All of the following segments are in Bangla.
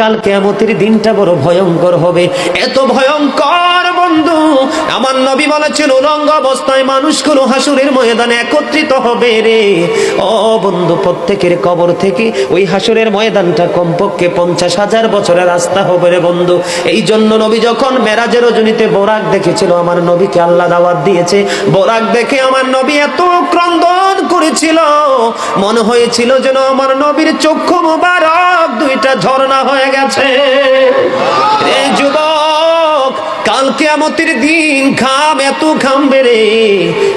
কাল কিয়ামতের দিনটা বড় ভয়ঙ্কর হবে, এত ভয়ঙ্কর বন্ধু। আমার নবী বলেছেন উলঙ্গ অবস্থায় মানুষগুলো হাসুরের ময়দানে একত্রিত হবে রে। ও বন্ধু, প্রত্যেকের কবর থেকে ওই হাসুরের ময়দানটা কমপক্ষে 50,000 বছরের রাস্তা হবে রে বন্ধু। এই জন্য নবী যখন মেরাজের রজনীতে বোরাক দেখেছিল, আমার নবীকে আল্লাহ দাওয়াত দিয়েছে, বোরাক দেখে আমার নবী এত ক্রন্দন করেছিল, মনে হয়েছিল যেন আমার নবীর চক্ষু মুবারক দুইটা ঝর্ণা হয়ে গেছে। এই যুবক, কাল কিয়ামতের দিন ঘাম এত ঘামবে রে,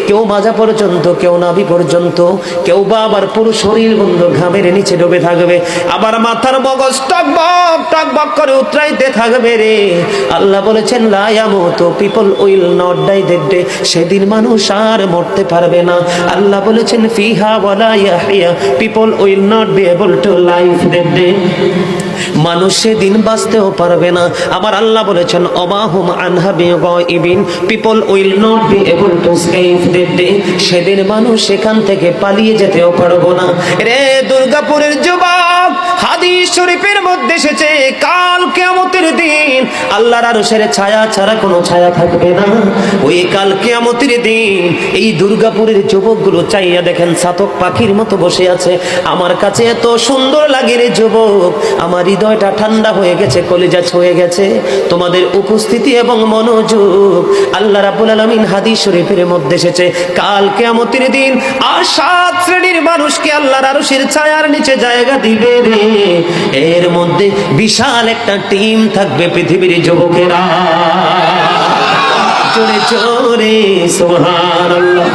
কেউ মাজা পর্যন্ত, কেউ নাভি পর্যন্ত, কেউ বা আবার পুরো শরীর বন্ধু ঘামের নিচে ডুবে থাকবে, আবার মাথার মগজ টকবক টকবক করে উতরাইতে থাকবে রে। আল্লাহ বলেছেন লা ইয়ামুতু, people will not die that day, সেদিন মানুষ আর মরতে পারবে না। আল্লাহ বলেছেন ফিহা ওয়ালা ইয়াহইয়া, people will not be able to live that day, মানুষ সেদিন বাঁচতেও পারবে না। আমার আল্লাহ বলেছেন অমাহুম আনহা বিগাইবিন, people will not be able to escape that day, সেদিন মানুষ সেখান থেকে পালিয়ে যেতেও পারবো না রে। দুর্গাপুরের যুবক, হাদিস শরীফের মধ্যে এসেছে কাল কিয়ামতের দিন আল্লাহর আরশের ছায়া ছাড়া কোনো ছায়া থাকবে না। ওই কাল কিয়ামতের দিন এই দুর্গাপুরের যুবকগুলো চাইয়া দেখেন চাতক পাখির মতো বসে আছে। আমার কাছে এত সুন্দর লাগে রে যুবক, আমার হৃদয়টা ঠান্ডা হয়ে গেছে, কলিজা ছুঁয়ে গেছে তোমাদের উপস্থিতি এবং মনোযোগ। আল্লাহ রাব্বুল আলামিন হাদিস শরীফের মধ্যে এসেছে কাল কিয়ামতের দিন আর 7 শ্রেণীর মানুষকে আল্লাহর আরশের ছায়ার নিচে জায়গা দিবে রে। এর মধ্যে বিশাল একটা টিম থাকবে পৃথিবীর যুবকেরা। জোরে জোরে সুবহানাল্লাহ।